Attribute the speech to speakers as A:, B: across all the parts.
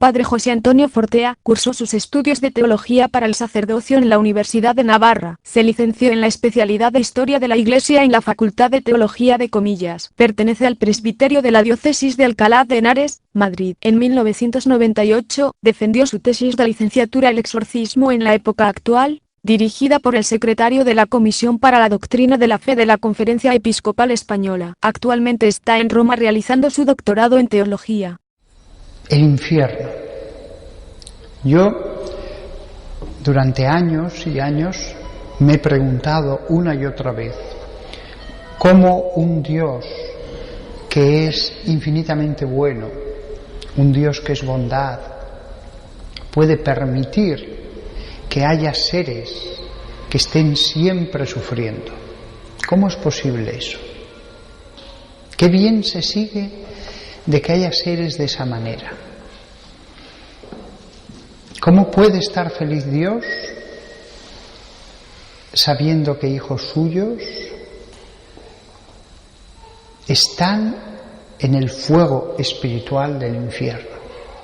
A: Padre José Antonio Fortea cursó sus estudios de teología para el sacerdocio en la Universidad de Navarra. Se licenció en la especialidad de Historia de la Iglesia en la Facultad de Teología de Comillas. Pertenece al presbiterio de la Diócesis de Alcalá de Henares, Madrid. En 1998, defendió su tesis de licenciatura El exorcismo en la época actual, dirigida por el secretario de la Comisión para la Doctrina de la Fe de la Conferencia Episcopal Española. Actualmente está en Roma realizando su doctorado en teología.
B: El infierno. Yo, durante años y años, me he preguntado una y otra vez cómo un Dios que es infinitamente bueno, un Dios que es bondad, puede permitir que haya seres que estén siempre sufriendo. ¿Cómo es posible eso? ¿Qué bien se sigue de que haya seres de esa manera? ¿Cómo puede estar feliz Dios sabiendo que hijos suyos están en el fuego espiritual del infierno,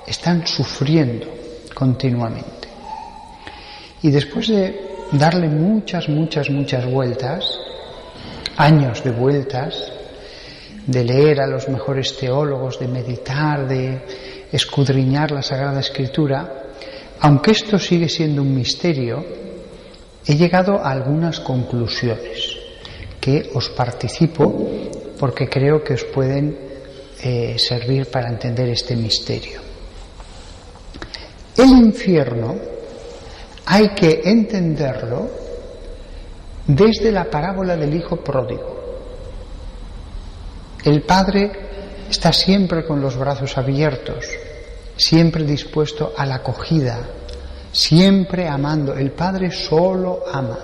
B: están sufriendo continuamente? Y después de darle muchas vueltas, años de vueltas, de leer a los mejores teólogos, de meditar, de escudriñar la Sagrada Escritura, aunque esto sigue siendo un misterio, he llegado a algunas conclusiones que os participo porque creo que os pueden servir para entender este misterio. El infierno hay que entenderlo desde la parábola del hijo pródigo. El padre está siempre con los brazos abiertos, siempre dispuesto a la acogida, siempre amando. El padre solo ama.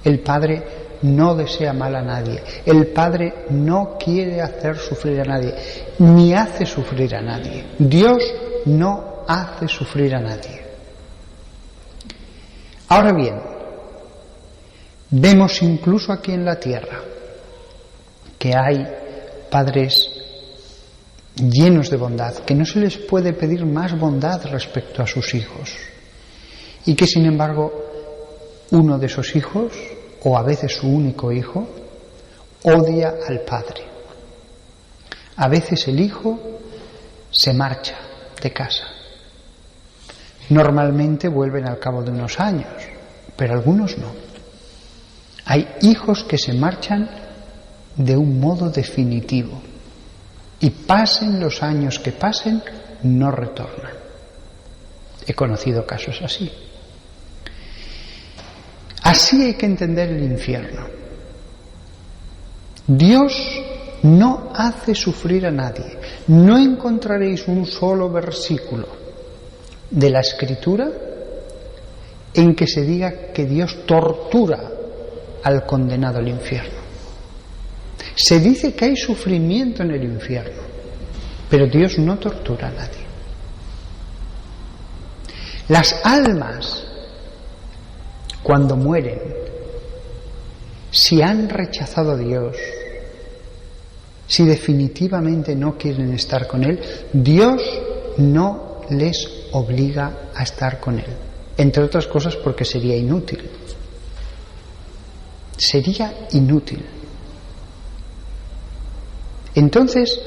B: El padre no desea mal a nadie. El padre no quiere hacer sufrir a nadie, ni hace sufrir a nadie. Dios no hace sufrir a nadie. Ahora bien, vemos incluso aquí en la tierra que hay padres llenos de bondad, que no se les puede pedir más bondad respecto a sus hijos, y que sin embargo uno de esos hijos, o a veces su único hijo, odia al padre. A veces el hijo se marcha de casa. Normalmente vuelven al cabo de unos años, pero algunos no. Hay hijos que se marchan de un modo definitivo y pasen los años que pasen, no retornan. He conocido casos así. Así hay que entender el infierno. Dios no hace sufrir a nadie. No encontraréis un solo versículo de la Escritura en que se diga que Dios tortura al condenado al infierno. Se dice que hay sufrimiento en el infierno, pero Dios no tortura a nadie. Las almas, cuando mueren, si han rechazado a Dios, si definitivamente no quieren estar con Él, Dios no les obliga a estar con Él. Entre otras cosas porque sería inútil. Sería inútil. Entonces,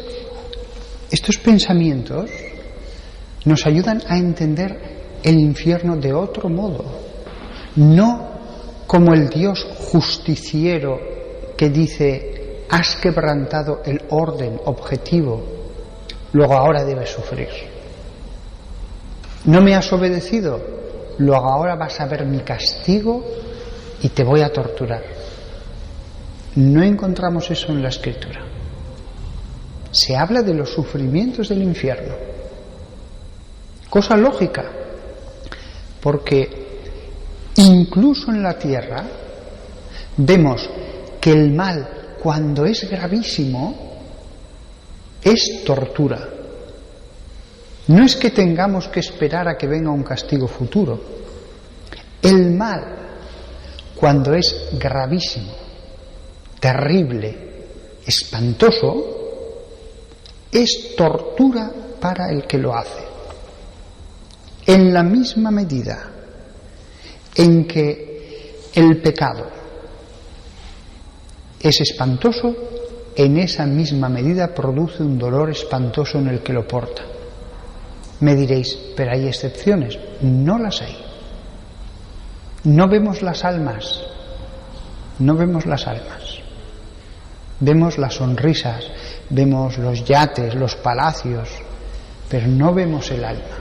B: estos pensamientos nos ayudan a entender el infierno de otro modo, no como el Dios justiciero que dice: has quebrantado el orden objetivo, luego ahora debes sufrir. No me has obedecido, luego ahora vas a ver mi castigo y te voy a torturar. No encontramos eso en la Escritura. Se habla de los sufrimientos del infierno. Cosa lógica, porque incluso en la tierra vemos que el mal, cuando es gravísimo, es tortura. No es que tengamos que esperar a que venga un castigo futuro. El mal, cuando es gravísimo, terrible, espantoso, es tortura para el que lo hace. En la misma medida en que el pecado es espantoso, en esa misma medida produce un dolor espantoso en el que lo porta. Me diréis, pero hay excepciones. No las hay. No vemos las almas. No vemos las almas. Vemos las sonrisas, vemos los yates, los palacios, pero no vemos el alma.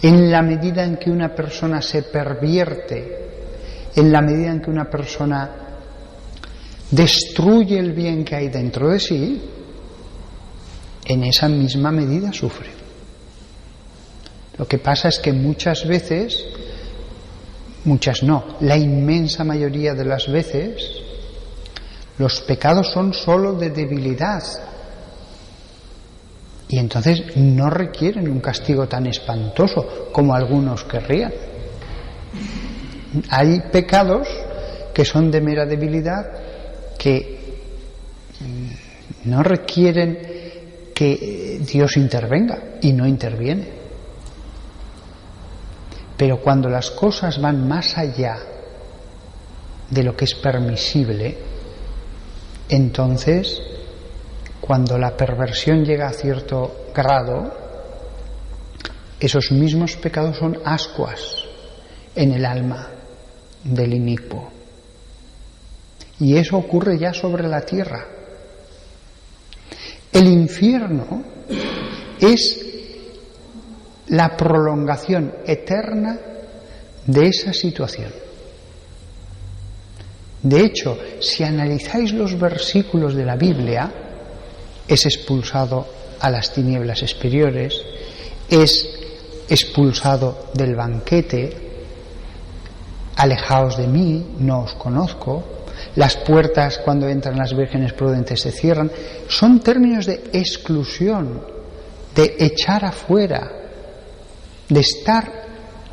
B: En la medida en que una persona se pervierte, en la medida en que una persona destruye el bien que hay dentro de sí, en esa misma medida sufre. Lo que pasa es que muchas veces, muchas no, la inmensa mayoría de las veces, los pecados son solo de debilidad y entonces no requieren un castigo tan espantoso como algunos querrían. Hay pecados que son de mera debilidad, que no requieren que Dios intervenga, y no interviene. Pero cuando las cosas van más allá de lo que es permisible, entonces, cuando la perversión llega a cierto grado, esos mismos pecados son ascuas en el alma del inicuo. Y eso ocurre ya sobre la tierra. El infierno es la prolongación eterna de esa situación. De hecho, si analizáis los versículos de la Biblia, es expulsado a las tinieblas exteriores, es expulsado del banquete, alejaos de mí, no os conozco, las puertas cuando entran las vírgenes prudentes se cierran, son términos de exclusión, de echar afuera, de estar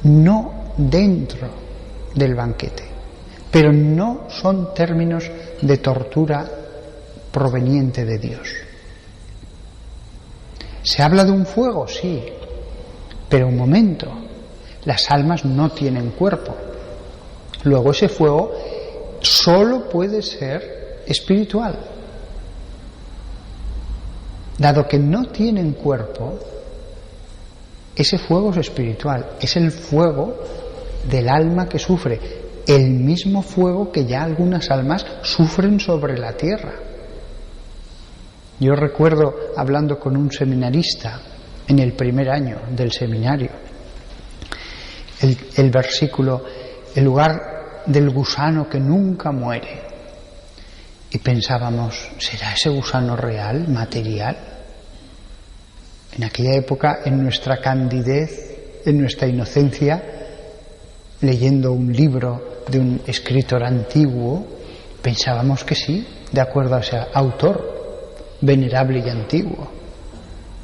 B: no dentro del banquete, pero no son términos de tortura proveniente de Dios. ¿Se habla de un fuego? Sí, pero un momento, las almas no tienen cuerpo. Luego ese fuego solo puede ser espiritual. Dado que no tienen cuerpo, ese fuego es espiritual, es el fuego del alma que sufre, el mismo fuego que ya algunas almas sufren sobre la tierra. Yo recuerdo hablando con un seminarista en el primer año del seminario, el versículo, el lugar del gusano que nunca muere, y pensábamos, ¿será ese gusano real, material? En aquella época, en nuestra candidez, en nuestra inocencia, leyendo un libro de un escritor antiguo, pensábamos que sí, de acuerdo a ese autor venerable y antiguo.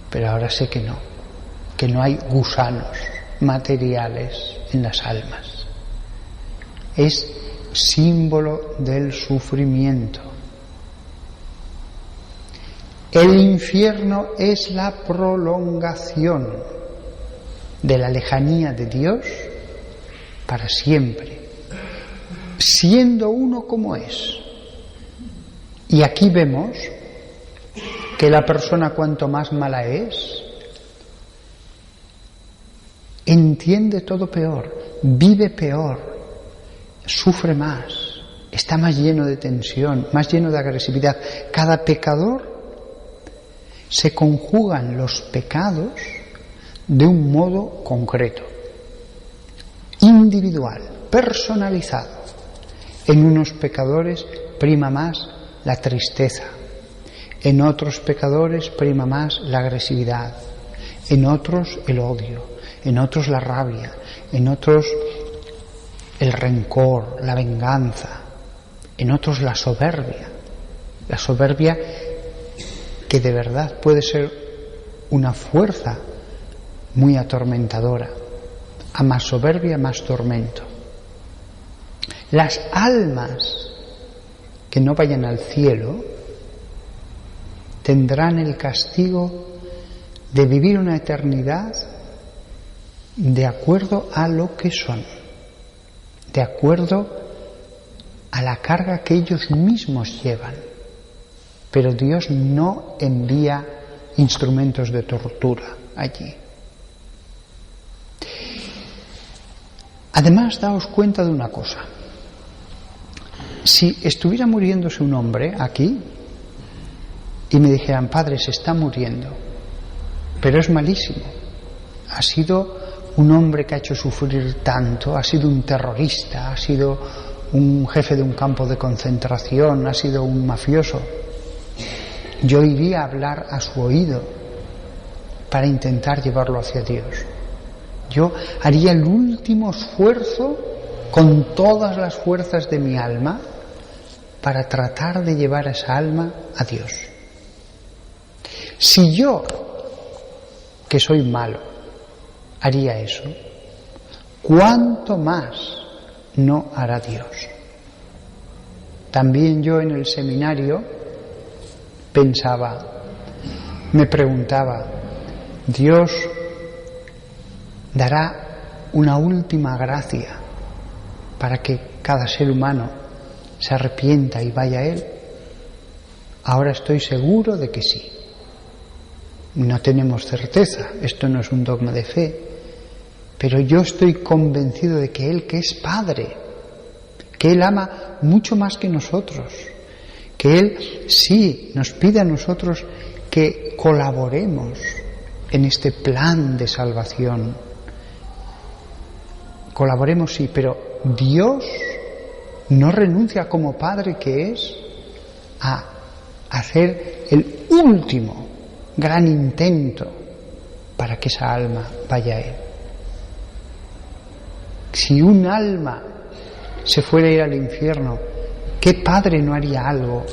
B: Pero ahora sé que no hay gusanos materiales en las almas. Es símbolo del sufrimiento. El infierno es la prolongación de la lejanía de Dios para siempre, siendo uno como es. Y aquí vemos que la persona cuanto más mala es, entiende todo peor, vive peor, sufre más, está más lleno de tensión, más lleno de agresividad. Cada pecador se conjugan los pecados de un modo concreto, individual, personalizado. En unos pecadores prima más la tristeza, en otros pecadores prima más la agresividad, en otros el odio, en otros la rabia, en otros el rencor, la venganza, en otros la soberbia que de verdad puede ser una fuerza muy atormentadora. A más soberbia, más tormento. Las almas que no vayan al cielo tendrán el castigo de vivir una eternidad de acuerdo a lo que son, de acuerdo a la carga que ellos mismos llevan. Pero Dios no envía instrumentos de tortura allí. Además, daos cuenta de una cosa. Si estuviera muriéndose un hombre aquí y me dijeran, padre, se está muriendo, pero es malísimo, ha sido un hombre que ha hecho sufrir tanto, ha sido un terrorista, ha sido un jefe de un campo de concentración, ha sido un mafioso, yo iría a hablar a su oído para intentar llevarlo hacia Dios. Yo haría el último esfuerzo con todas las fuerzas de mi alma para tratar de llevar a esa alma a Dios. Si yo, que soy malo, haría eso, ¿cuánto más no hará Dios? También yo en el seminario pensaba, me preguntaba, ¿Dios dará una última gracia para que cada ser humano se arrepienta y vaya a Él? Ahora estoy seguro de que sí. No tenemos certeza, esto no es un dogma de fe, pero yo estoy convencido de que Él, que es Padre, que Él ama mucho más que nosotros, que Él sí nos pide a nosotros que colaboremos en este plan de salvación. Colaboremos, sí, pero Dios no renuncia como Padre que es a hacer el último gran intento para que esa alma vaya a Él. Si un alma se fuera a ir al infierno, ¿qué padre no haría algo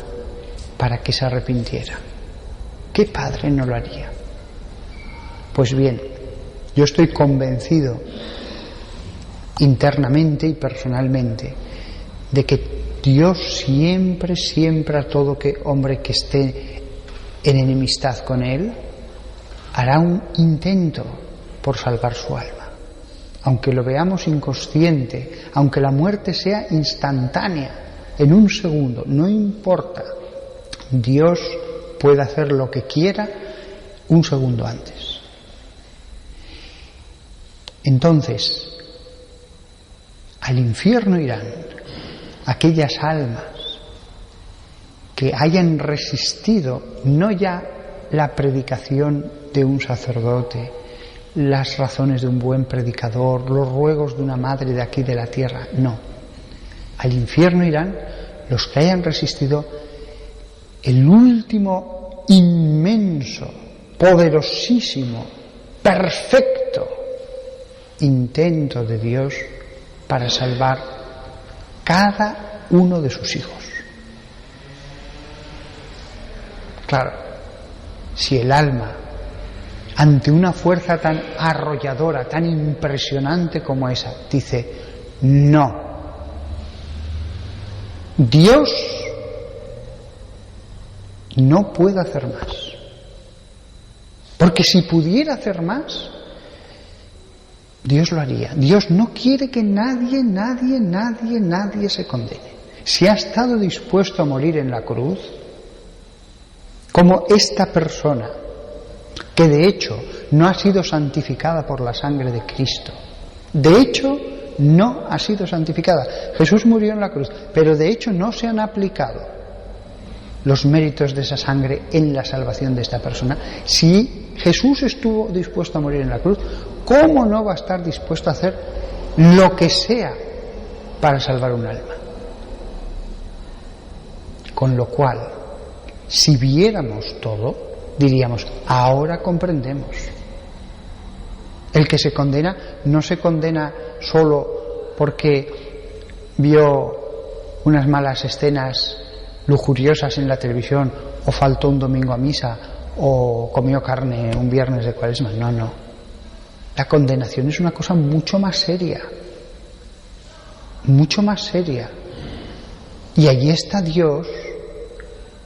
B: para que se arrepintiera? ¿Qué padre no lo haría? Pues bien, yo estoy convencido internamente y personalmente de que Dios siempre a todo hombre que esté en enemistad con Él hará un intento por salvar su alma, aunque lo veamos inconsciente, aunque la muerte sea instantánea, en un segundo, no importa, Dios puede hacer lo que quiera un segundo antes. Entonces, al infierno irán aquellas almas que hayan resistido no ya la predicación de un sacerdote, las razones de un buen predicador, los ruegos de una madre de aquí de la tierra, no. Al infierno irán los que hayan resistido el último inmenso, poderosísimo, perfecto intento de Dios para salvar cada uno de sus hijos. Claro, si el alma, ante una fuerza tan arrolladora, tan impresionante como esa, dice, no, Dios no puede hacer más. Porque si pudiera hacer más, Dios lo haría. Dios no quiere que nadie se condene. Si ha estado dispuesto a morir en la cruz, como esta persona, que de hecho no ha sido santificada por la sangre de Cristo, de hecho no ha sido santificada. Jesús murió en la cruz, pero de hecho no se han aplicado los méritos de esa sangre en la salvación de esta persona. Si Jesús estuvo dispuesto a morir en la cruz, ¿cómo no va a estar dispuesto a hacer lo que sea para salvar un alma? Con lo cual, si viéramos todo, diríamos, ahora comprendemos. El que se condena no se condena solo porque vio unas malas escenas lujuriosas en la televisión, o faltó un domingo a misa, o comió carne un viernes de Cuaresma. No. La condenación es una cosa mucho más seria. Y allí está Dios,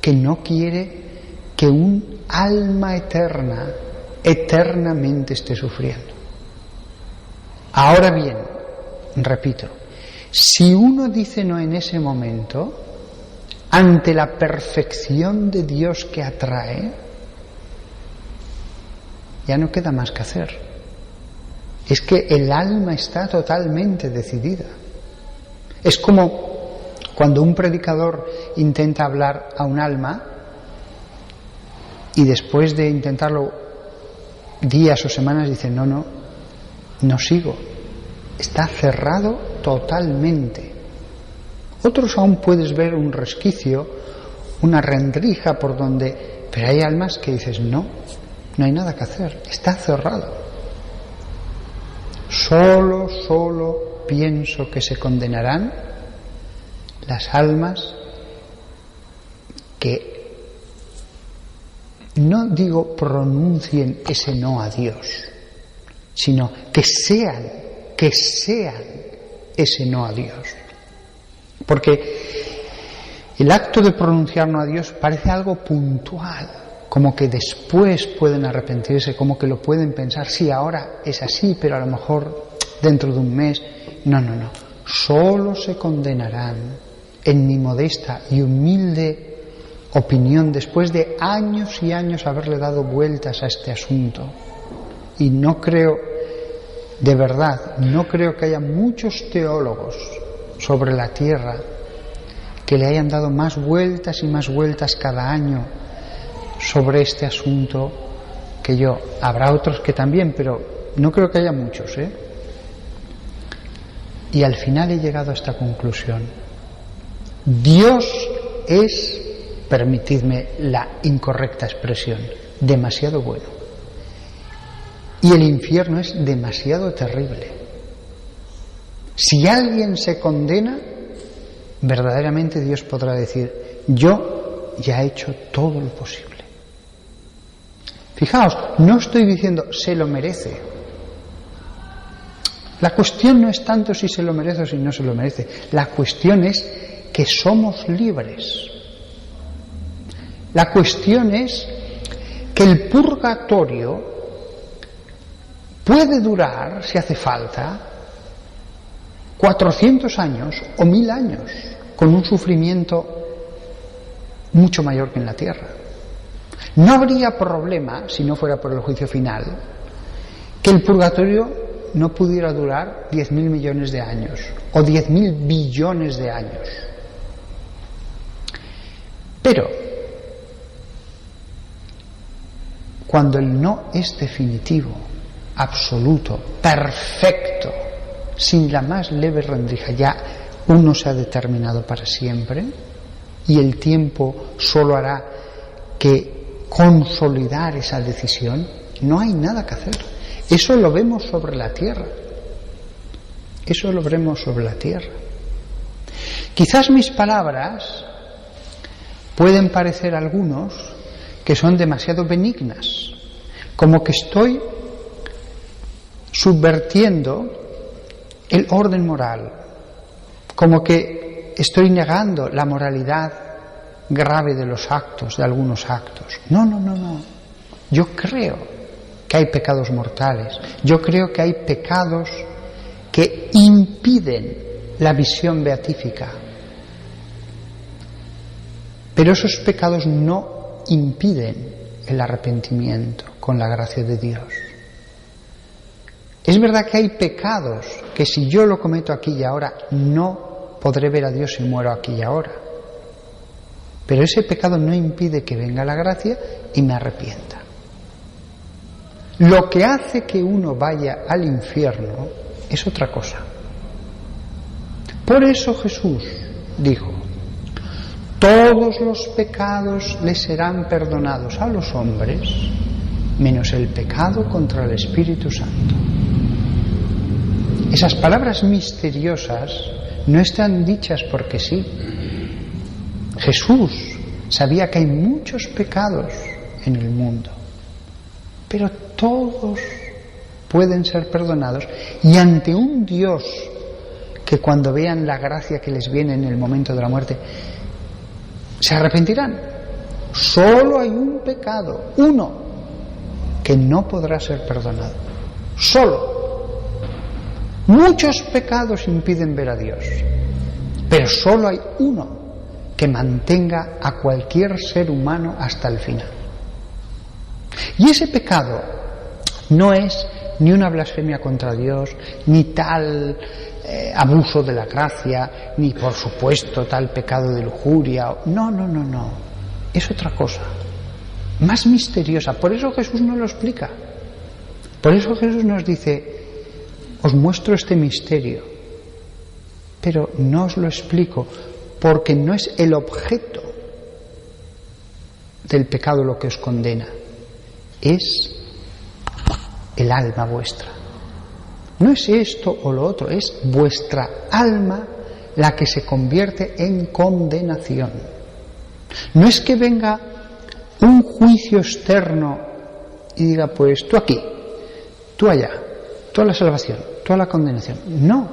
B: que no quiere que un alma eterna eternamente esté sufriendo. Ahora bien, repito, si uno dice no en ese momento, ante la perfección de Dios que atrae, ya no queda más que hacer. Es que el alma está totalmente decidida. Es como cuando un predicador intenta hablar a un alma y después de intentarlo días o semanas dice no sigo. Está cerrado totalmente. Otros aún puedes ver un resquicio, una rendija por donde, pero hay almas que dices no hay nada que hacer, está cerrado. Solo pienso que se condenarán las almas que, no digo pronuncien ese no a Dios, sino que sean ese no a Dios. Porque el acto de pronunciar no a Dios parece algo puntual, como que después pueden arrepentirse, como que lo pueden pensar, sí, ahora es así, pero a lo mejor dentro de un mes. No. Solo se condenarán, en mi modesta y humilde opinión, después de años y años haberle dado vueltas a este asunto. Y no creo, de verdad, no creo que haya muchos teólogos sobre la tierra que le hayan dado más vueltas y más vueltas cada año sobre este asunto que yo. Habrá otros que también, pero no creo que haya muchos, Y al final he llegado a esta conclusión. Dios es, permitidme la incorrecta expresión, demasiado bueno. Y el infierno es demasiado terrible. Si alguien se condena, verdaderamente Dios podrá decir, yo ya he hecho todo lo posible. Fijaos, no estoy diciendo se lo merece. La cuestión no es tanto si se lo merece o si no se lo merece. La cuestión es que somos libres. La cuestión es que el purgatorio puede durar, si hace falta, 400 años o 1000 años, con un sufrimiento mucho mayor que en la tierra. No habría problema, si no fuera por el juicio final, que el purgatorio no pudiera durar 10.000 millones de años o 10.000 billones de años. Pero cuando el no es definitivo, absoluto, perfecto, sin la más leve rendija, ya uno se ha determinado para siempre y el tiempo solo hará que consolidar esa decisión, no hay nada que hacer. Eso lo vemos sobre la tierra. Eso lo veremos sobre la tierra. Quizás mis palabras pueden parecer a algunos que son demasiado benignas, como que estoy subvirtiendo el orden moral, como que estoy negando la moralidad grave de los actos, de algunos actos. No. Yo creo que hay pecados mortales. Yo creo que hay pecados que impiden la visión beatífica. Pero esos pecados no impiden el arrepentimiento con la gracia de Dios. Es verdad que hay pecados que si yo lo cometo aquí y ahora no podré ver a Dios si muero aquí y ahora. Pero ese pecado no impide que venga la gracia y me arrepienta. Lo que hace que uno vaya al infierno es otra cosa. Por eso Jesús dijo, todos los pecados les serán perdonados a los hombres, menos el pecado contra el Espíritu Santo. Esas palabras misteriosas no están dichas porque sí. Jesús sabía que hay muchos pecados en el mundo, pero todos pueden ser perdonados, y ante un Dios que cuando vean la gracia que les viene en el momento de la muerte se arrepentirán. Solo hay un pecado, uno, que no podrá ser perdonado, solo, Muchos pecados impiden ver a Dios, pero solo hay uno que mantenga a cualquier ser humano hasta el final. Y ese pecado no es ni una blasfemia contra Dios, ni tal abuso de la gracia, ni por supuesto tal pecado de lujuria. No. Es otra cosa, más misteriosa. Por eso Jesús nos lo explica. Por eso Jesús nos dice: os muestro este misterio, pero no os lo explico, porque no es el objeto del pecado lo que os condena, es el alma vuestra. No es esto o lo otro, es vuestra alma la que se convierte en condenación. No es que venga un juicio externo y diga: pues tú aquí, tú allá, tú a la salvación, tú a la condenación. No.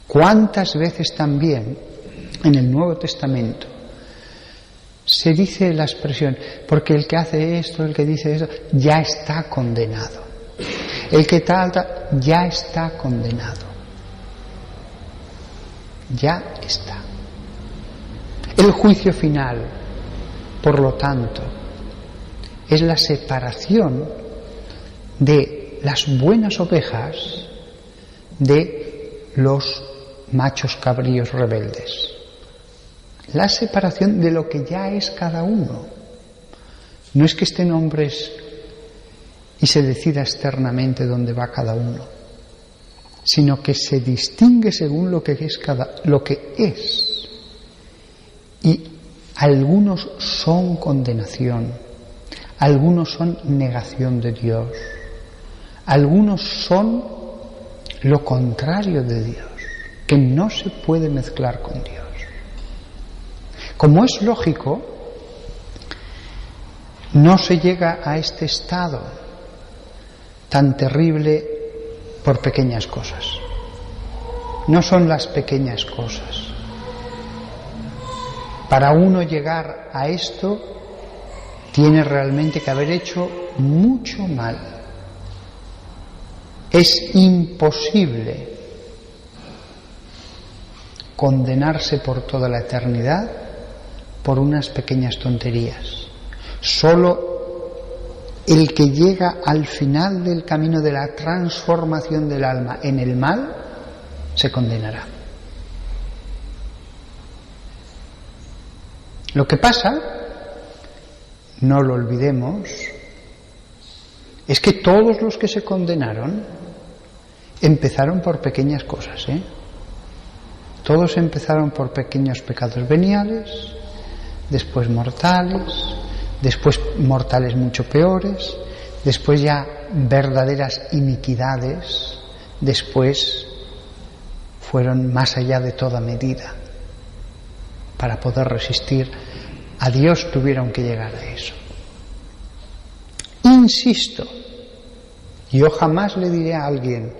B: ¿Cuántas veces también en el Nuevo Testamento se dice la expresión: porque el que hace esto, el que dice eso, ya está condenado? El que tal, ya está condenado. Ya está. El juicio final, por lo tanto, es la separación de las buenas ovejas de los machos cabríos rebeldes. La separación de lo que ya es cada uno. No es que estén hombres y se decida externamente dónde va cada uno, sino que se distingue según lo que es. Y algunos son condenación, algunos son negación de Dios, algunos son lo contrario de Dios, que no se puede mezclar con Dios. Como es lógico, no se llega a este estado tan terrible por pequeñas cosas. No son las pequeñas cosas. Para uno llegar a esto, tiene realmente que haber hecho mucho mal. Es imposible condenarse por toda la eternidad por unas pequeñas tonterías. Solo el que llega al final del camino de la transformación del alma en el mal se condenará. Lo que pasa, no lo olvidemos, es que todos los que se condenaron empezaron por pequeñas cosas, Todos empezaron por pequeños pecados veniales, después mortales, después mortales mucho peores, después ya verdaderas iniquidades, después fueron más allá de toda medida. Para poder resistir a Dios tuvieron que llegar a eso. Insisto, yo jamás le diré a alguien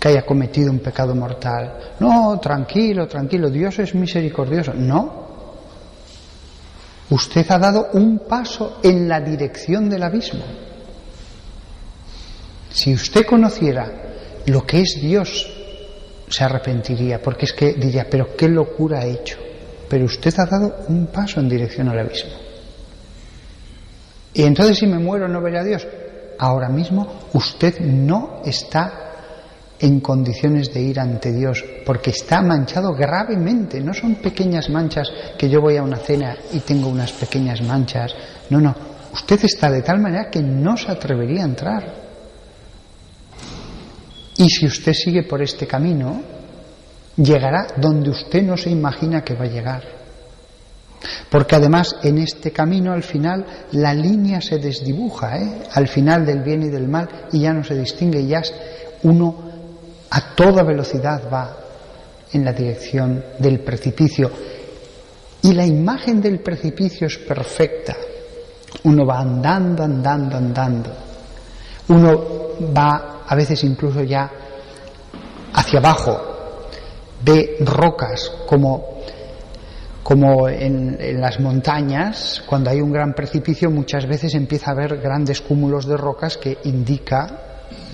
B: que haya cometido un pecado mortal: no, tranquilo, Dios es misericordioso. No. Usted ha dado un paso en la dirección del abismo. Si usted conociera lo que es Dios, se arrepentiría, porque es que diría: pero qué locura he hecho. Pero usted ha dado un paso en dirección al abismo. Y entonces, si me muero, no veré a Dios. Ahora mismo usted no está en condiciones de ir ante Dios, porque está manchado gravemente. No son pequeñas manchas que yo voy a una cena y tengo unas pequeñas manchas. No. Usted está de tal manera que no se atrevería a entrar. Y si usted sigue por este camino, llegará donde usted no se imagina que va a llegar. Porque además en este camino, al final, la línea se desdibuja, al final del bien y del mal, y ya no se distingue, y ya uno a toda velocidad va en la dirección del precipicio. Y la imagen del precipicio es perfecta. Uno va andando. Uno va a veces incluso ya hacia abajo. Ve rocas como en las montañas. Cuando hay un gran precipicio, muchas veces empieza a haber grandes cúmulos de rocas que indica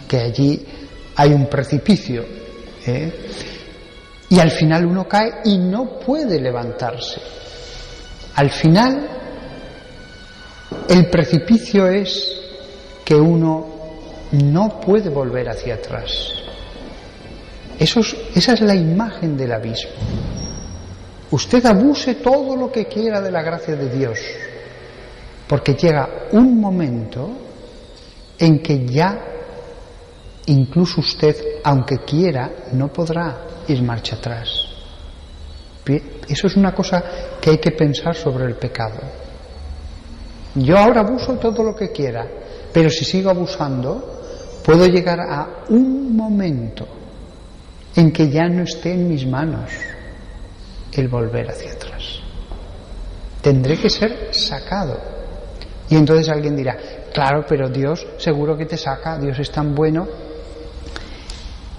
B: que allí hay un precipicio, y al final uno cae y no puede levantarse. Al final el precipicio es que uno no puede volver hacia atrás. Esa es la imagen del abismo. Usted abuse todo lo que quiera de la gracia de Dios, porque llega un momento en que ya incluso usted, aunque quiera, no podrá ir marcha atrás. Eso es una cosa que hay que pensar sobre el pecado. Yo ahora abuso todo lo que quiera, pero si sigo abusando, puedo llegar a un momento en que ya no esté en mis manos el volver hacia atrás. Tendré que ser sacado. Y entonces alguien dirá, claro, pero Dios seguro que te saca, Dios es tan bueno.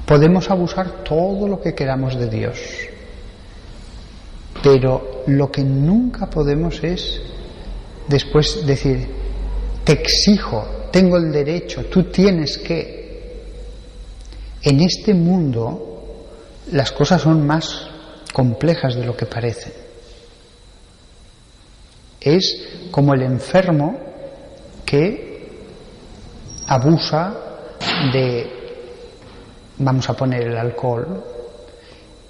B: Podemos abusar todo lo que queramos de Dios, pero lo que nunca podemos es después decir, te exijo, tengo el derecho, tú tienes que. En este mundo las cosas son más complejas de lo que parecen. Es como el enfermo que abusa de, vamos a poner el alcohol,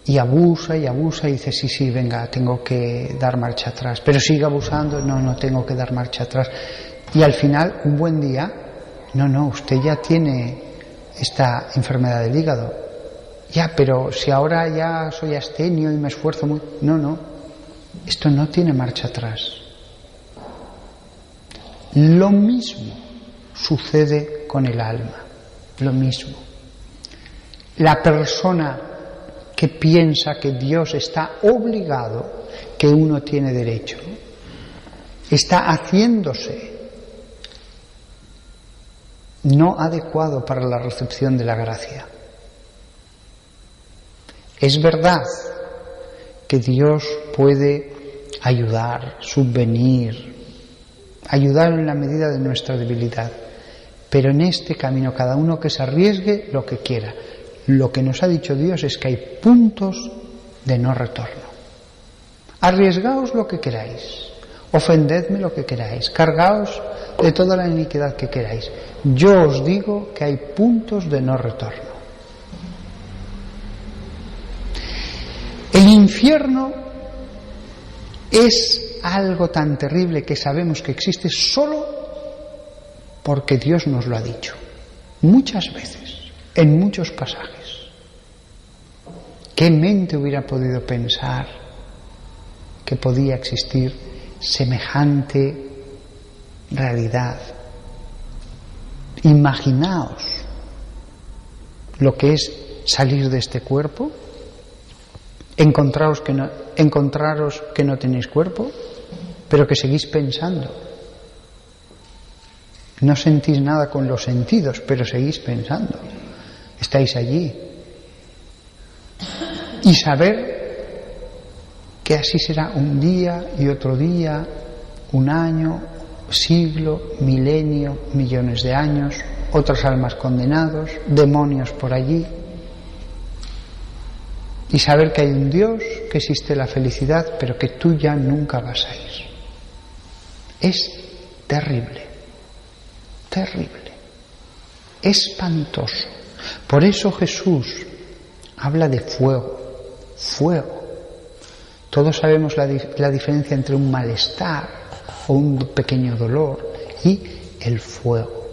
B: y abusa y dice, sí, venga, tengo que dar marcha atrás, pero sigue abusando, no tengo que dar marcha atrás, y al final, un buen día, no, usted ya tiene esta enfermedad del hígado, ya, pero si ahora ya soy abstemio y me esfuerzo mucho, no, esto no tiene marcha atrás. Lo mismo sucede con el alma, lo mismo. La persona que piensa que Dios está obligado, que uno tiene derecho, está haciéndose no adecuado para la recepción de la gracia. Es verdad que Dios puede ayudar, subvenir, ayudar en la medida de nuestra debilidad, pero en este camino cada uno que se arriesgue lo que quiera. Lo que nos ha dicho Dios es que hay puntos de no retorno. Arriesgaos lo que queráis, ofendedme lo que queráis, cargaos de toda la iniquidad que queráis. Yo os digo que hay puntos de no retorno. El infierno es algo tan terrible que sabemos que existe solo porque Dios nos lo ha dicho. Muchas veces, en muchos pasajes. ¿Qué mente hubiera podido pensar que podía existir semejante realidad? Imaginaos lo que es salir de este cuerpo, encontraros que no tenéis cuerpo, pero que seguís pensando. No sentís nada con los sentidos, pero seguís pensando. Estáis allí. Y saber que así será un día y otro día, un año, siglo, milenio, millones de años, otras almas condenados, demonios por allí. Y saber que hay un Dios, que existe la felicidad, pero que tú ya nunca vas a ir. Es terrible, terrible, espantoso. Por eso Jesús habla de fuego, fuego. Todos sabemos la diferencia entre un malestar o un pequeño dolor y el fuego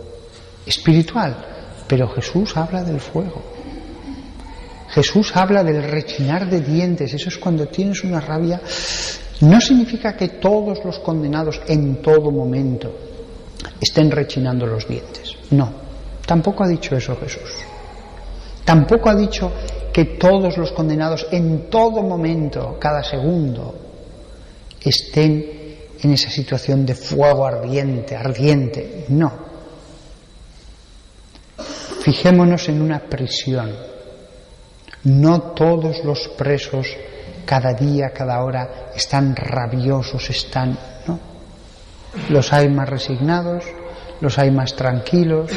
B: espiritual, pero Jesús habla del fuego. Jesús habla del rechinar de dientes. Eso es cuando tienes una rabia. No significa que todos los condenados en todo momento estén rechinando los dientes. No, tampoco ha dicho eso Jesús. Tampoco ha dicho que todos los condenados en todo momento, cada segundo, estén en esa situación de fuego ardiente. No. Fijémonos en una prisión. No todos los presos cada día, cada hora están rabiosos, ¿no? Los hay más resignados, los hay más tranquilos,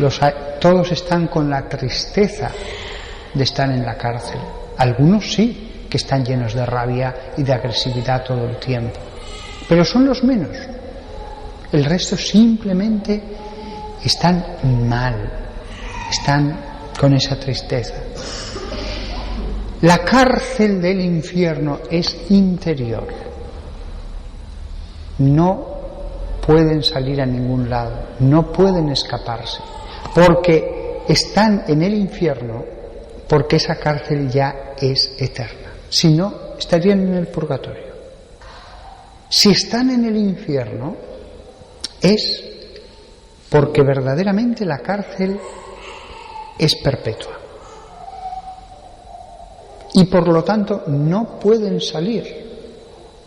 B: los hay... todos están con la tristeza de estar en la cárcel. Algunos sí, que están llenos de rabia y de agresividad todo el tiempo, pero son los menos. El resto simplemente están mal, están con esa tristeza. La cárcel del infierno es interior. No pueden salir a ningún lado, no pueden escaparse, porque están en el infierno, porque esa cárcel ya es eterna. Si no, estarían en el purgatorio. Si están en el infierno, es porque verdaderamente la cárcel es perpetua. Y por lo tanto no pueden salir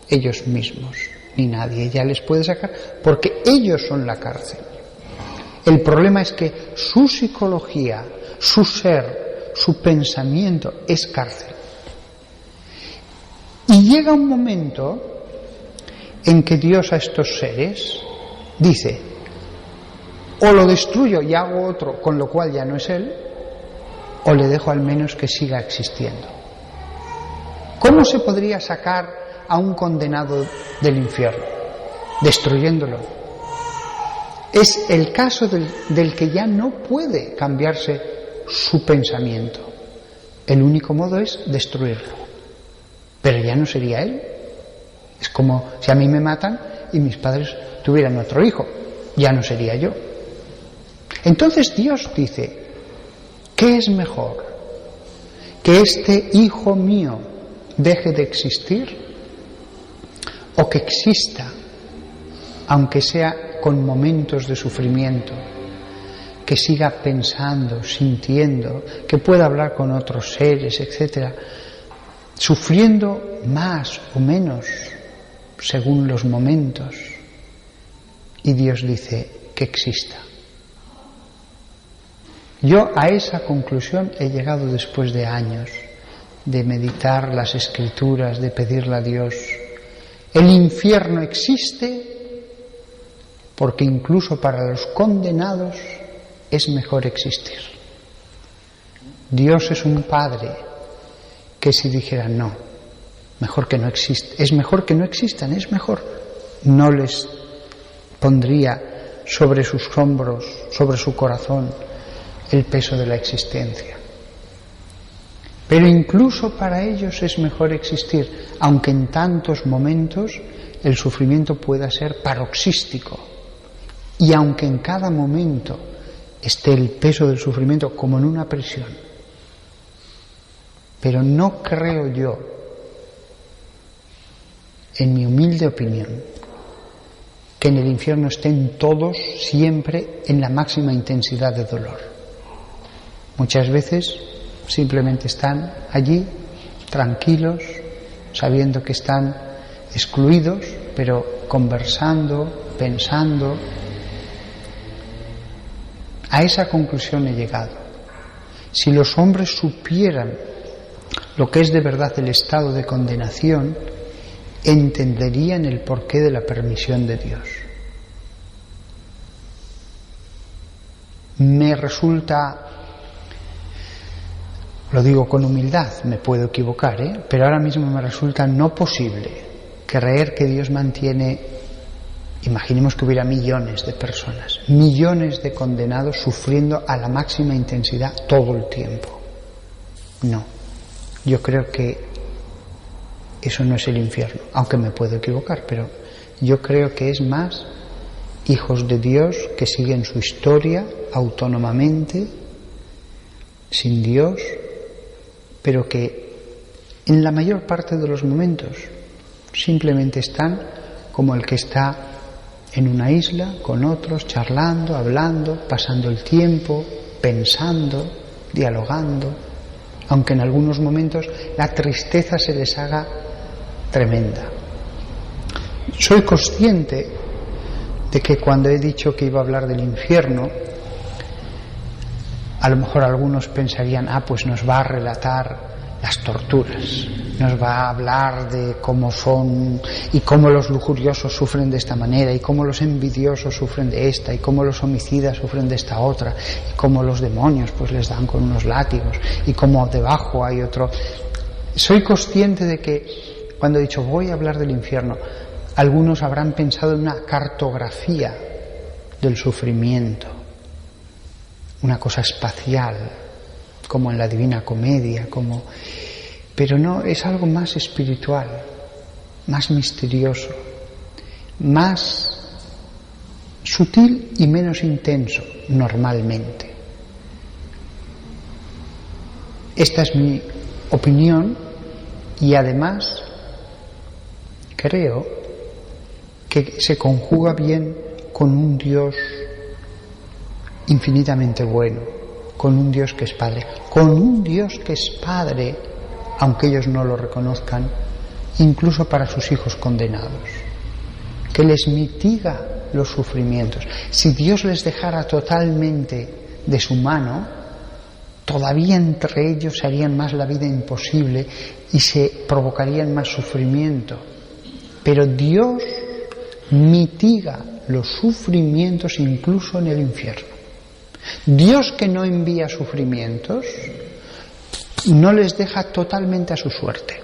B: ellos mismos, ni nadie ya les puede sacar, porque ellos son la cárcel. El problema es que su psicología, su ser, su pensamiento es cárcel. Y llega un momento en que Dios a estos seres dice: o lo destruyo y hago otro, con lo cual ya no es Él, o le dejo al menos que siga existiendo. ¿Cómo se podría sacar a un condenado del infierno? Destruyéndolo. Es el caso del que ya no puede cambiarse su pensamiento. El único modo es destruirlo. Pero ya no sería él. Es como si a mí me matan y mis padres tuvieran otro hijo. Ya no sería yo. Entonces Dios dice: ¿qué es mejor? ¿Que este hijo mío deje de existir? ¿O que exista, aunque sea con momentos de sufrimiento, que siga pensando, sintiendo, que pueda hablar con otros seres, etcétera, sufriendo más o menos según los momentos? Y Dios dice que exista. Yo a esa conclusión he llegado después de años de meditar las Escrituras, de pedirle a Dios. El infierno existe porque incluso para los condenados es mejor existir. Dios es un Padre que si dijera no, mejor que no existe, es mejor que no existan, es mejor, no les pondría sobre sus hombros, sobre su corazón, el peso de la existencia. Pero incluso para ellos es mejor existir, aunque en tantos momentos el sufrimiento pueda ser paroxístico, y aunque en cada momento esté el peso del sufrimiento como en una prisión. Pero no creo yo, en mi humilde opinión, que en el infierno estén todos siempre en la máxima intensidad de dolor. Muchas veces simplemente están allí, tranquilos, sabiendo que están excluidos, pero conversando, pensando. A esa conclusión he llegado. Si los hombres supieran lo que es de verdad el estado de condenación, entenderían el porqué de la permisión de Dios. Me resulta, lo digo con humildad, me puedo equivocar, pero ahora mismo me resulta no posible creer que Dios mantiene, imaginemos que hubiera millones de personas, millones de condenados sufriendo a la máxima intensidad todo el tiempo. No, yo creo que eso no es el infierno, aunque me puedo equivocar, pero yo creo que es más hijos de Dios que siguen su historia autónomamente, sin Dios, pero que en la mayor parte de los momentos simplemente están como el que está en una isla con otros, charlando, hablando, pasando el tiempo, pensando, dialogando, aunque en algunos momentos la tristeza se les haga tremenda. Soy consciente de que cuando he dicho que iba a hablar del infierno, a lo mejor algunos pensarían, pues nos va a relatar las torturas, nos va a hablar de cómo son y cómo los lujuriosos sufren de esta manera y cómo los envidiosos sufren de esta y cómo los homicidas sufren de esta otra y cómo los demonios pues les dan con unos látigos y cómo debajo hay otro. Soy consciente de que cuando he dicho voy a hablar del infierno, algunos habrán pensado en una cartografía del sufrimiento, una cosa espacial, como en la Divina Comedia, pero no, es algo más espiritual, más misterioso, más sutil y menos intenso normalmente. Esta es mi opinión y además creo que se conjuga bien con un Dios infinitamente bueno, con un Dios que es Padre, con un Dios que es Padre, aunque ellos no lo reconozcan, incluso para sus hijos condenados, que les mitiga los sufrimientos. Si Dios les dejara totalmente de su mano, todavía entre ellos se harían más la vida imposible y se provocarían más sufrimiento. Pero Dios mitiga los sufrimientos incluso en el infierno. Dios, que no envía sufrimientos, no les deja totalmente a su suerte.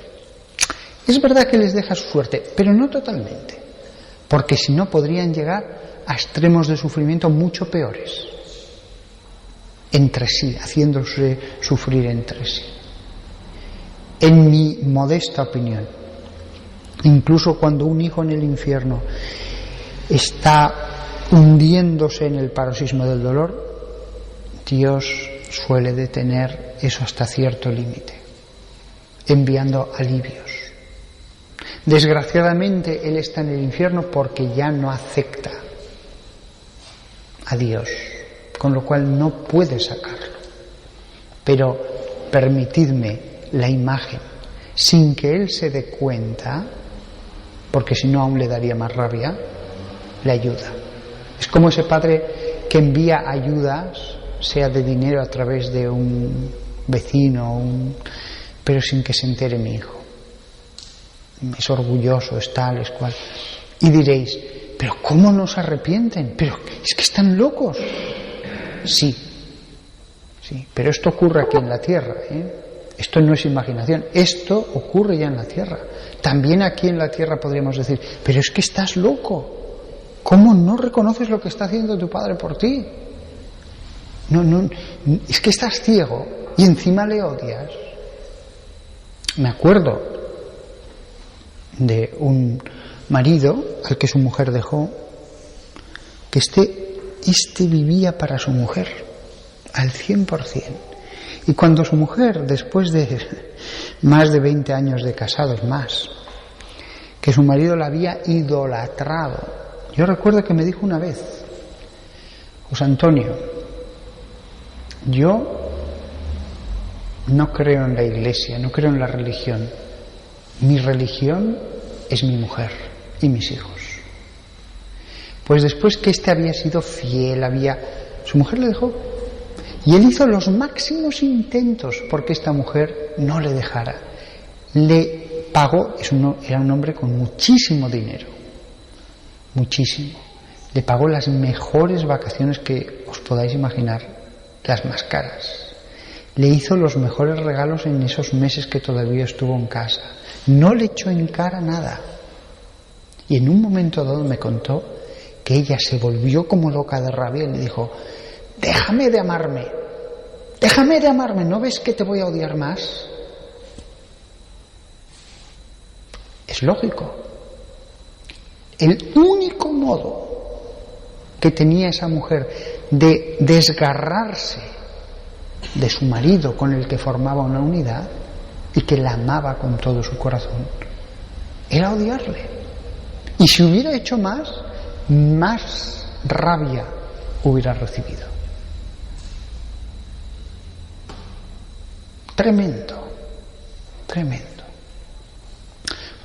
B: Es verdad que les deja a su suerte, pero no totalmente, porque si no podrían llegar a extremos de sufrimiento mucho peores entre sí, haciéndose sufrir entre sí. En mi modesta opinión, incluso cuando un hijo en el infierno está hundiéndose en el paroxismo del dolor, Dios suele detener eso hasta cierto límite, enviando alivios. Desgraciadamente él está en el infierno porque ya no acepta a Dios, con lo cual no puede sacarlo. Pero permitidme la imagen, sin que él se dé cuenta, porque si no aún le daría más rabia, le ayuda. Es como ese padre que envía ayudas, sea de dinero a través de un vecino, pero sin que se entere mi hijo. Es orgulloso, es tal, es cual. Y diréis, pero ¿cómo no se arrepienten? Pero es que están locos. Sí, pero esto ocurre aquí en la tierra, Esto no es imaginación, esto ocurre ya en la tierra. También aquí en la tierra podríamos decir, pero es que estás loco. ¿Cómo no reconoces lo que está haciendo tu padre por ti? No, es que estás ciego y encima le odias. Me acuerdo de un marido al que su mujer dejó, que este vivía para su mujer al 100%. Y cuando su mujer, después de más de 20 años de casados más, que su marido la había idolatrado, yo recuerdo que me dijo una vez, José Antonio, yo no creo en la iglesia, no creo en la religión. Mi religión es mi mujer y mis hijos. Pues después que había sido fiel, su mujer le dejó. Y él hizo los máximos intentos porque esta mujer no le dejara. Le pagó, era un hombre con muchísimo dinero, muchísimo. Le pagó las mejores vacaciones que os podáis imaginar, las más caras. Le hizo los mejores regalos en esos meses que todavía estuvo en casa. No le echó en cara nada. Y en un momento dado me contó que ella se volvió como loca de rabia y le dijo, déjame de amarme, ¿no ves que te voy a odiar más? Es lógico. El único modo que tenía esa mujer de desgarrarse de su marido con el que formaba una unidad y que la amaba con todo su corazón era odiarle. Y si hubiera hecho más rabia hubiera recibido. Tremendo.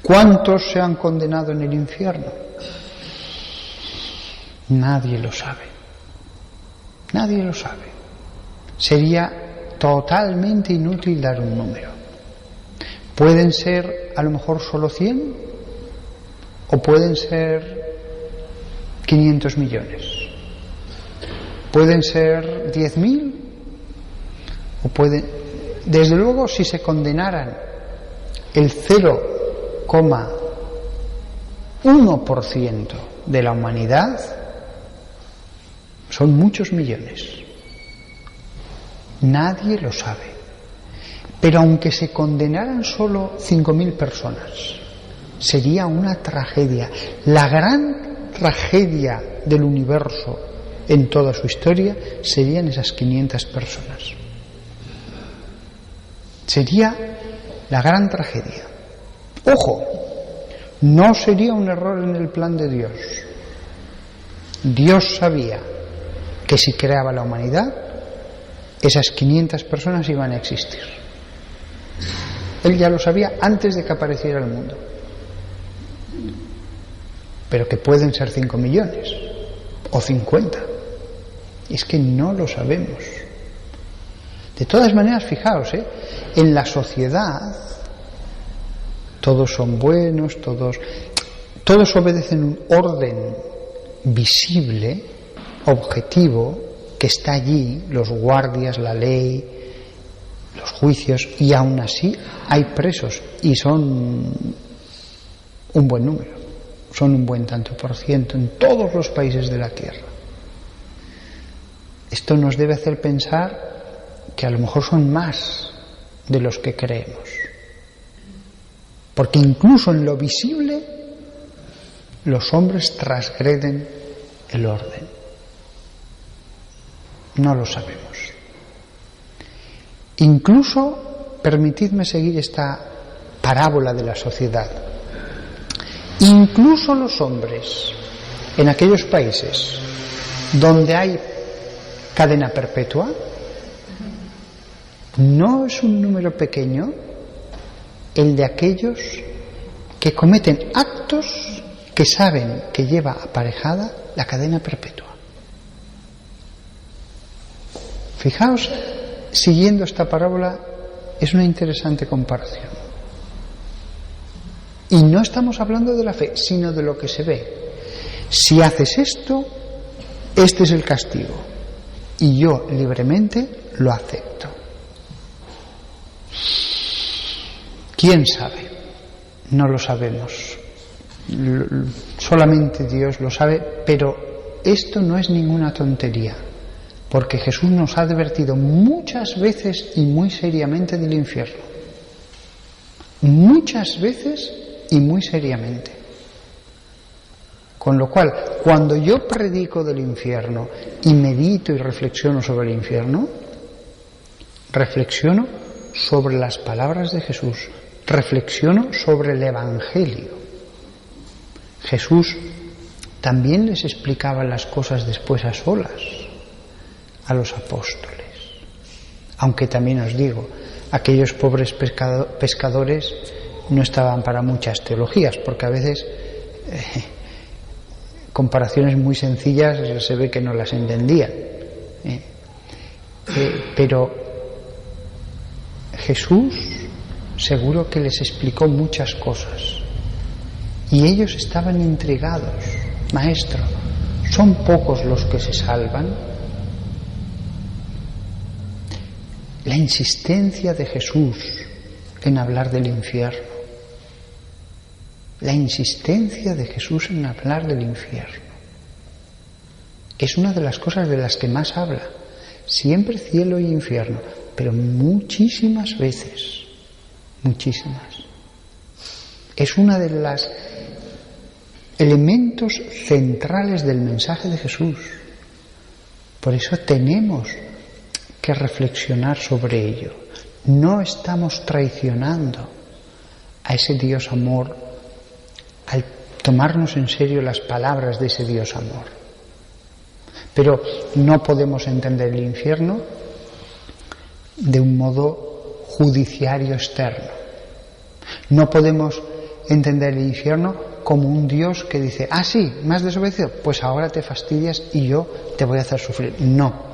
B: ¿Cuántos se han condenado en el infierno? Nadie lo sabe. Sería totalmente inútil dar un número. Pueden ser a lo mejor solo 100 o pueden ser 500 millones. Pueden ser 10.000 o pueden... Desde luego, si se condenaran el 0,1% de la humanidad, son muchos millones. Nadie lo sabe. Pero aunque se condenaran solo 5.000 personas, sería una tragedia. La gran tragedia del universo en toda su historia serían esas 500 personas. Sería la gran tragedia. Ojo, no sería un error en el plan de Dios. Dios sabía que si creaba la humanidad, esas 500 personas iban a existir. Él ya lo sabía antes de que apareciera el mundo. Pero que pueden ser 5 millones o 50. Es que no lo sabemos. De todas maneras, fijaos, en la sociedad todos son buenos, todos obedecen un orden visible, objetivo, que está allí, los guardias, la ley, los juicios, y aún así hay presos, y son un buen número, son un buen tanto por ciento en todos los países de la Tierra. Esto nos debe hacer pensar que a lo mejor son más de los que creemos, porque incluso en lo visible los hombres transgreden el orden. No lo sabemos. Incluso, permitidme seguir esta parábola de la sociedad, incluso los hombres en aquellos países donde hay cadena perpetua, no es un número pequeño el de aquellos que cometen actos que saben que lleva aparejada la cadena perpetua. Fijaos, siguiendo esta parábola, es una interesante comparación. Y no estamos hablando de la fe, sino de lo que se ve. Si haces esto, este es el castigo. Y yo libremente lo acepto. ¿Quién sabe? No lo sabemos. Solamente Dios lo sabe, pero esto no es ninguna tontería, porque Jesús nos ha advertido muchas veces y muy seriamente del infierno. Muchas veces y muy seriamente. Con lo cual, cuando yo predico del infierno y medito y reflexiono sobre el infierno, reflexiono sobre las palabras de Jesús, reflexiono sobre el Evangelio. Jesús también les explicaba las cosas después a solas a los apóstoles. Aunque también os digo, aquellos pobres pescadores no estaban para muchas teologías, porque a veces comparaciones muy sencillas se ve que no las entendían. Pero Jesús seguro que les explicó muchas cosas y ellos estaban intrigados. Maestro, ¿son pocos los que se salvan? La insistencia de Jesús en hablar del infierno, la insistencia de Jesús en hablar del infierno es una de las cosas de las que más habla. Siempre cielo y infierno, pero muchísimas veces, muchísimas. Es una de las elementos centrales del mensaje de Jesús. Por eso tenemos que reflexionar sobre ello. No estamos traicionando a ese Dios amor al tomarnos en serio las palabras de ese Dios amor. Pero no podemos entender el infierno de un modo judiciario externo. No podemos entender el infierno como un Dios que dice, ah, sí, me has desobedecido, pues ahora te fastidias y yo te voy a hacer sufrir. No.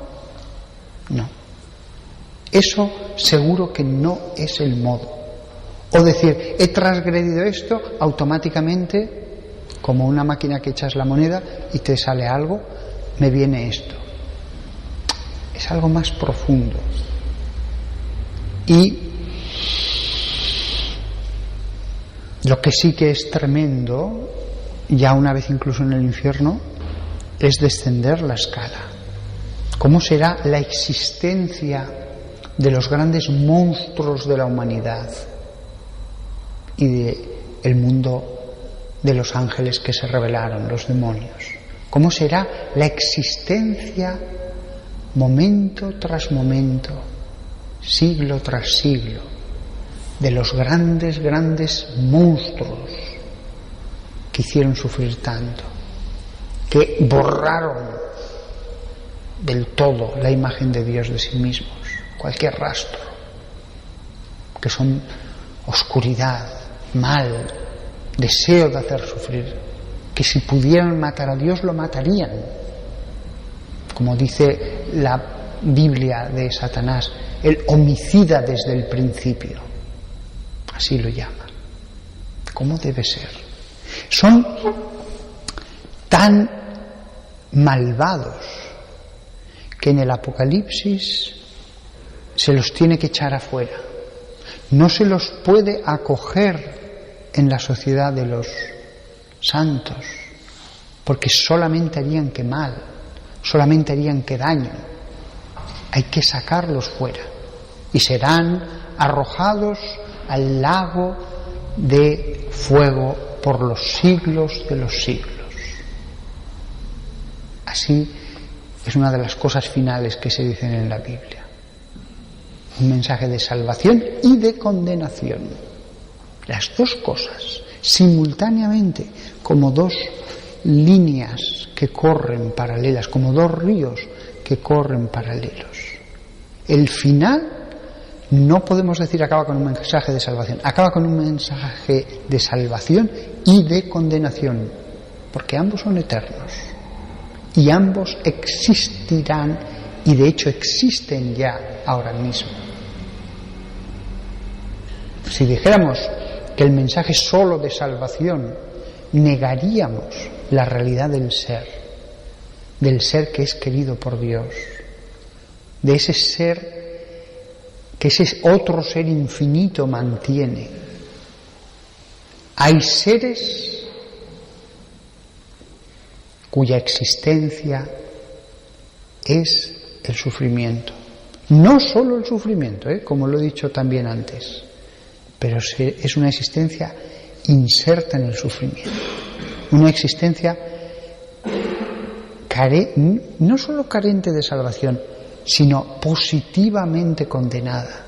B: Eso seguro que no es el modo. O decir, he transgredido esto, automáticamente, como una máquina que echas la moneda y te sale algo, me viene esto. Es algo más profundo. Y lo que sí que es tremendo, ya una vez incluso en el infierno, es descender la escala. ¿Cómo será la existencia de los grandes monstruos de la humanidad y del mundo de los ángeles que se rebelaron, los demonios? ¿Cómo será la existencia momento tras momento, siglo tras siglo, de los grandes monstruos que hicieron sufrir tanto, que borraron del todo la imagen de Dios de sí mismos, cualquier rastro, que son oscuridad, mal, deseo de hacer sufrir, que si pudieran matar a Dios lo matarían, como dice la Biblia de Satanás, el homicida desde el principio, así lo llama. ¿Cómo debe ser? Son tan malvados que en el Apocalipsis se los tiene que echar afuera. No se los puede acoger en la sociedad de los santos, porque solamente harían que mal, solamente harían que daño. Hay que sacarlos fuera y serán arrojados al lago de fuego por los siglos de los siglos. Así es una de las cosas finales que se dicen en la Biblia. Un mensaje de salvación y de condenación. Las dos cosas, simultáneamente, como dos líneas que corren paralelas, como dos ríos que corren paralelos. El final no podemos decir acaba con un mensaje de salvación, acaba con un mensaje de salvación y de condenación, porque ambos son eternos y ambos existirán, y de hecho existen ya ahora mismo. Si dijéramos que el mensaje es solo de salvación, negaríamos la realidad del ser que es querido por Dios, de ese ser que ese otro ser infinito mantiene. Hay seres cuya existencia es el sufrimiento. No solo el sufrimiento, como lo he dicho también antes, pero es una existencia inserta en el sufrimiento. Una existencia no solo carente de salvación, sino positivamente condenada,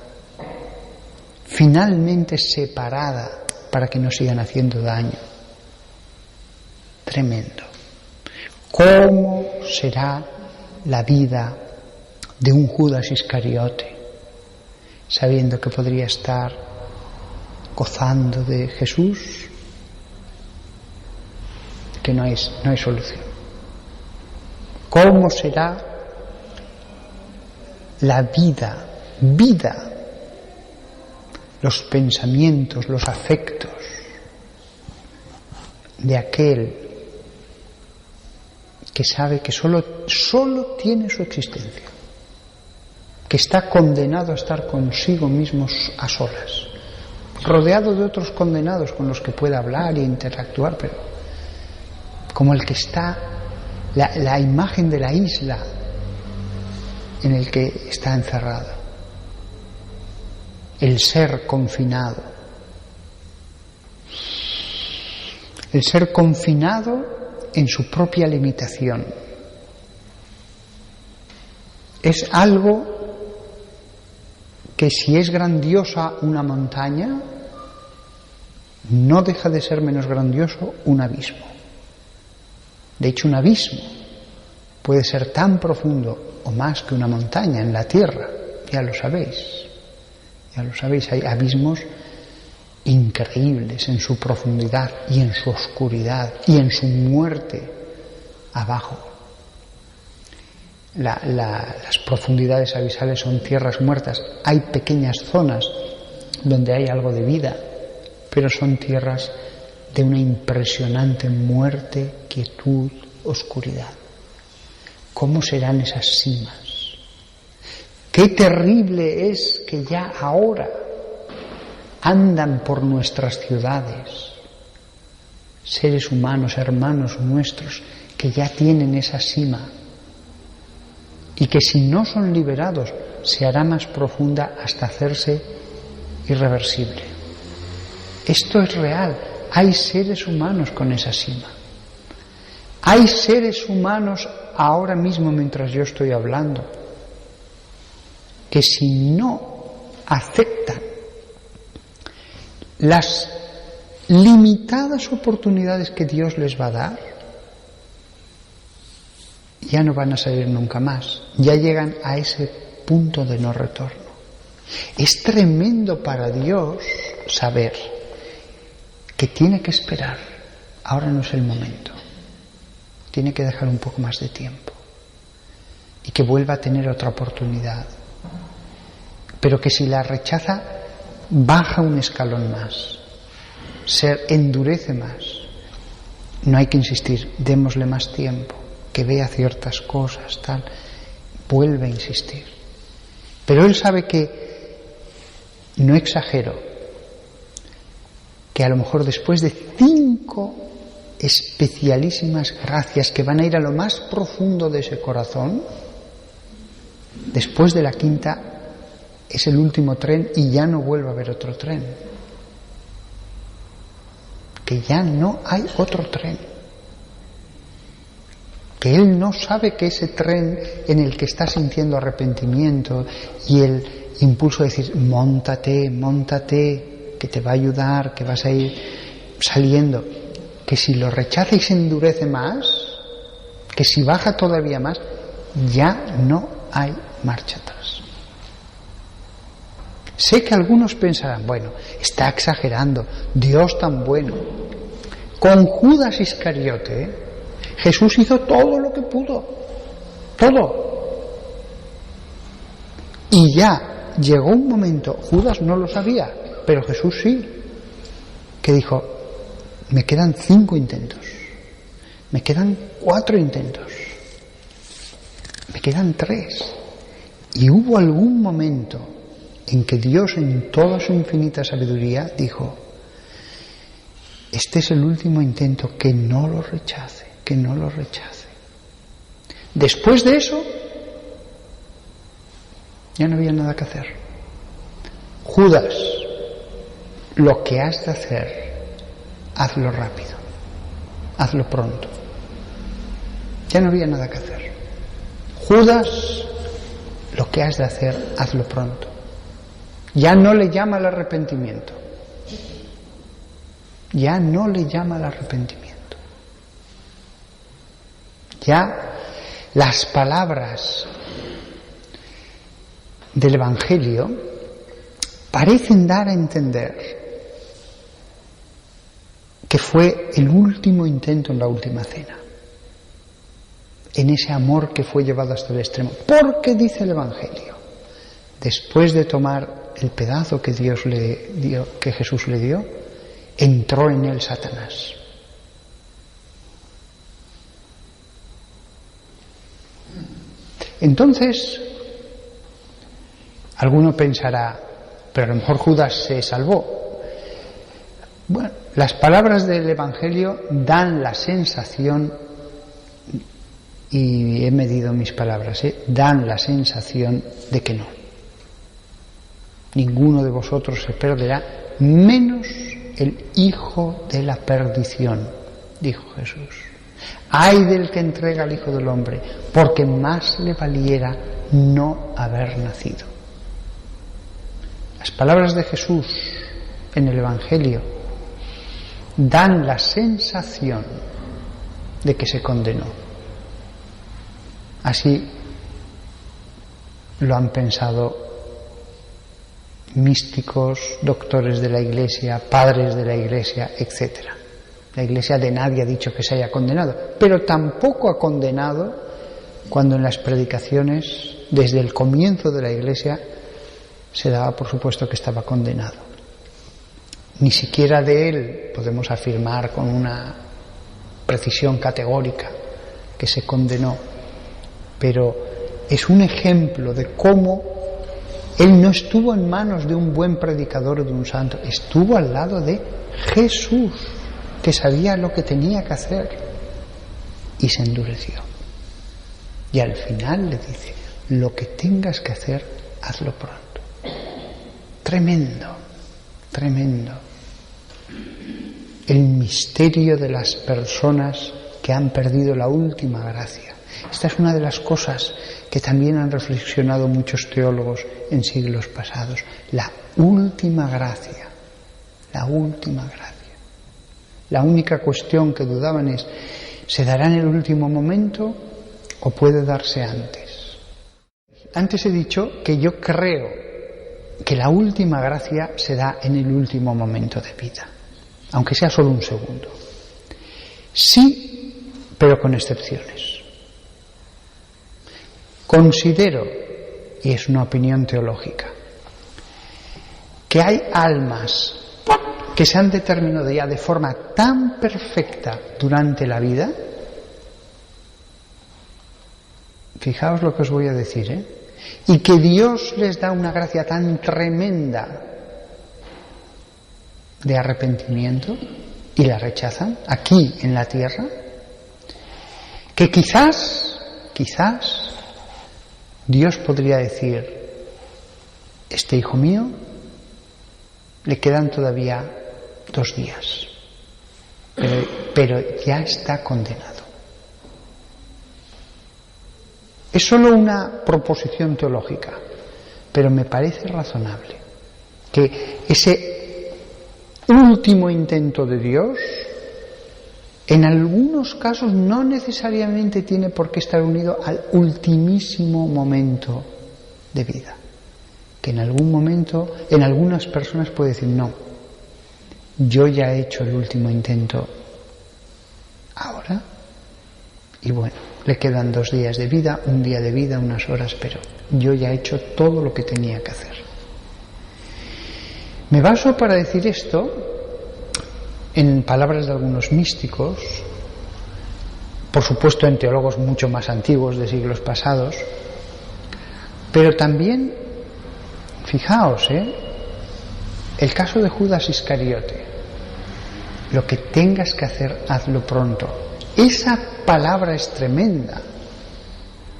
B: finalmente separada para que no sigan haciendo daño. Tremendo. ¿Cómo será la vida de un Judas Iscariote, sabiendo que podría estar gozando de Jesús, que no hay solución? ¿Cómo será la vida, los pensamientos, los afectos de aquel que sabe que solo tiene su existencia, que está condenado a estar consigo mismo a solas, rodeado de otros condenados con los que puede hablar e interactuar, pero como el que está, la imagen de la isla en el que está encerrado, el ser confinado, en su propia limitación. Es algo que, si es grandiosa una montaña, no deja de ser menos grandioso un abismo. De hecho, un abismo puede ser tan profundo o más que una montaña en la tierra, ya lo sabéis, hay abismos increíbles en su profundidad y en su oscuridad y en su muerte abajo. Las profundidades abisales son tierras muertas. Hay pequeñas zonas donde hay algo de vida, pero son tierras de una impresionante muerte, quietud, oscuridad. ¿Cómo serán esas cimas? Qué terrible es que ya ahora andan por nuestras ciudades seres humanos, hermanos nuestros, que ya tienen esa cima y que si no son liberados se hará más profunda hasta hacerse irreversible. Esto es real. Hay seres humanos con esa cima. Hay seres humanos ahora mismo mientras yo estoy hablando que si no aceptan las limitadas oportunidades que Dios les va a dar, ya no van a salir nunca más. Ya llegan a ese punto de no retorno. Es tremendo para Dios saber que tiene que esperar. Ahora no es el momento. Tiene que dejar un poco más de tiempo. Y que vuelva a tener otra oportunidad. Pero que si la rechaza, baja un escalón más. Se endurece más. No hay que insistir, démosle más tiempo, que vea ciertas cosas, tal. Vuelve a insistir. Pero él sabe que, no exagero, que a lo mejor después de 5 especialísimas gracias que van a ir a lo más profundo de ese corazón, después de la 5ª es el último tren y ya no vuelve a haber otro tren. Que ya no hay otro tren. Que él no sabe que ese tren en el que está sintiendo arrepentimiento y el impulso de decir, móntate, que te va a ayudar, que vas a ir saliendo, que si lo rechaza y se endurece más, que si baja todavía más, ya no hay marcha atrás. Sé que algunos pensarán, bueno, está exagerando, Dios tan bueno. Con Judas Iscariote, Jesús hizo todo lo que pudo, todo. Y ya llegó un momento, Judas no lo sabía, pero Jesús sí, que dijo, me quedan 5 intentos, me quedan 4 intentos, me quedan 3. Y hubo algún momento en que Dios, en toda su infinita sabiduría, dijo, este es el último intento, que no lo rechace, que no lo rechace. Después de eso, ya no había nada que hacer. Judas, lo que has de hacer, hazlo rápido, hazlo pronto. Ya no había nada que hacer. Judas, lo que has de hacer, hazlo pronto. Ya no le llama al arrepentimiento. Ya no le llama al arrepentimiento. Ya las palabras del Evangelio parecen dar a entender que fue el último intento en la última cena, en ese amor que fue llevado hasta el extremo. Porque dice el Evangelio, después de tomar el pedazo que Dios le dio, que Jesús le dio, entró en él Satanás. Entonces, alguno pensará, pero a lo mejor Judas se salvó. Bueno, las palabras del Evangelio dan la sensación, y he medido mis palabras, dan la sensación de que no. Ninguno de vosotros se perderá, menos el hijo de la perdición, dijo Jesús. Ay del que entrega al Hijo del Hombre, porque más le valiera no haber nacido. Las palabras de Jesús en el Evangelio dan la sensación de que se condenó. Así lo han pensado místicos, doctores de la Iglesia, padres de la Iglesia, etc. La Iglesia de nadie ha dicho que se haya condenado, pero tampoco ha condenado cuando en las predicaciones, desde el comienzo de la Iglesia, se daba por supuesto que estaba condenado. Ni siquiera de él podemos afirmar con una precisión categórica que se condenó, pero es un ejemplo de cómo él no estuvo en manos de un buen predicador o de un santo, estuvo al lado de Jesús, que sabía lo que tenía que hacer, y se endureció. Y al final le dice: lo que tengas que hacer, hazlo pronto. Tremendo, tremendo. El misterio de las personas que han perdido la última gracia. Esta es una de las cosas que también han reflexionado muchos teólogos en siglos pasados. La última gracia. La última gracia. La única cuestión que dudaban es: ¿se dará en el último momento o puede darse antes? Antes he dicho que yo creo que la última gracia se da en el último momento de vida, aunque sea solo un segundo. Sí, pero con excepciones. Considero, y es una opinión teológica, que hay almas que se han determinado ya de forma tan perfecta durante la vida. Fijaos lo que os voy a decir, y que Dios les da una gracia tan tremenda de arrepentimiento y la rechazan aquí en la tierra, que quizás Dios podría decir: este hijo mío le quedan todavía 2 días, pero ya está condenado. Es solo una proposición teológica, pero me parece razonable que ese último intento de Dios, en algunos casos, no necesariamente tiene por qué estar unido al ultimísimo momento de vida. Que en algún momento, en algunas personas puede decir: no, yo ya he hecho el último intento ahora, y bueno, le quedan 2 días de vida, 1 día de vida, unas horas, pero yo ya he hecho todo lo que tenía que hacer. Me baso para decir esto en palabras de algunos místicos, por supuesto en teólogos mucho más antiguos de siglos pasados, pero también, fijaos, el caso de Judas Iscariote: lo que tengas que hacer, hazlo pronto. Esa palabra es tremenda.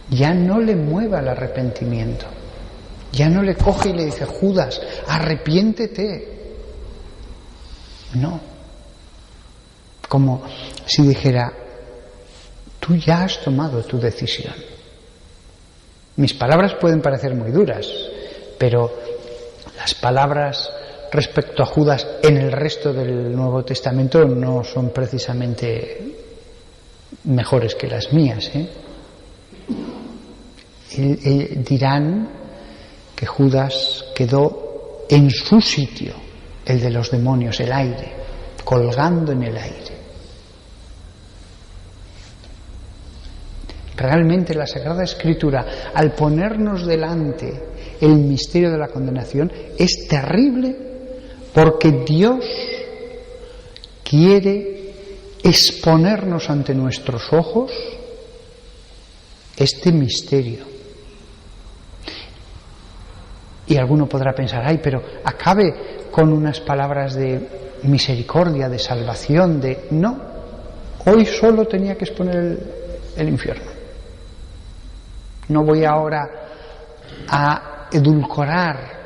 B: Ya no le mueva el arrepentimiento. Ya no le coge y le dice: Judas, arrepiéntete. No. Como si dijera: tú ya has tomado tu decisión. Mis palabras pueden parecer muy duras, pero las palabras respecto a Judas en el resto del Nuevo Testamento no son precisamente mejores que las mías. Dirán que Judas quedó en su sitio, el de los demonios, el aire, colgando en el aire. Realmente la Sagrada Escritura, al ponernos delante el misterio de la condenación, es terrible, porque Dios quiere exponernos ante nuestros ojos este misterio. Y alguno podrá pensar: ay, pero acabe con unas palabras de misericordia, de salvación, de... No, hoy solo tenía que exponer el infierno. No voy ahora a edulcorar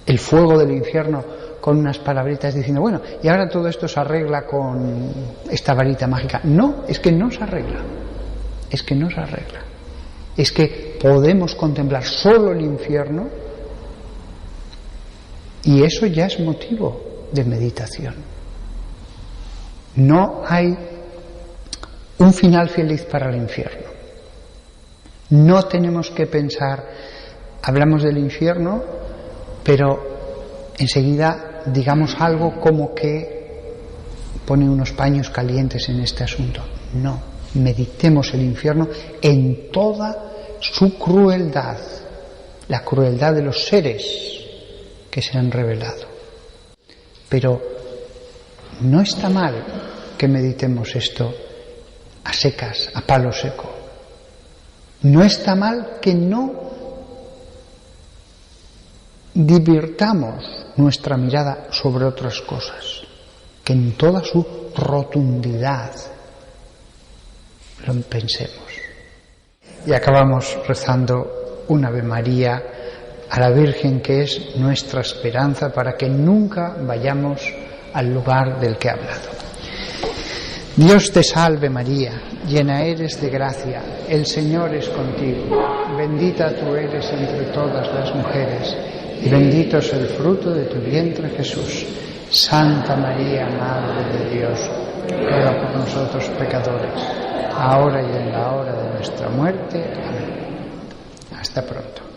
B: el fuego del infierno con unas palabritas diciendo: bueno, y ahora todo esto se arregla con esta varita mágica. No, es que no se arregla. Es que no se arregla. Es que podemos contemplar solo el infierno, y eso ya es motivo de meditación. No hay un final feliz para el infierno. No tenemos que pensar: hablamos del infierno, pero enseguida digamos algo como que pone unos paños calientes en este asunto. No, meditemos el infierno en toda su crueldad, la crueldad de los seres que se han revelado. Pero no está mal que meditemos esto a secas, a palo seco. No está mal que no divirtamos nuestra mirada sobre otras cosas, que en toda su rotundidad lo pensemos. Y acabamos rezando un Ave María a la Virgen, que es nuestra esperanza para que nunca vayamos al lugar del que he hablado. Dios te salve María, llena eres de gracia, el Señor es contigo, bendita tú eres entre todas las mujeres, y bendito es el fruto de tu vientre Jesús. Santa María, Madre de Dios, ruega por nosotros pecadores, ahora y en la hora de nuestra muerte. Amén. Hasta pronto.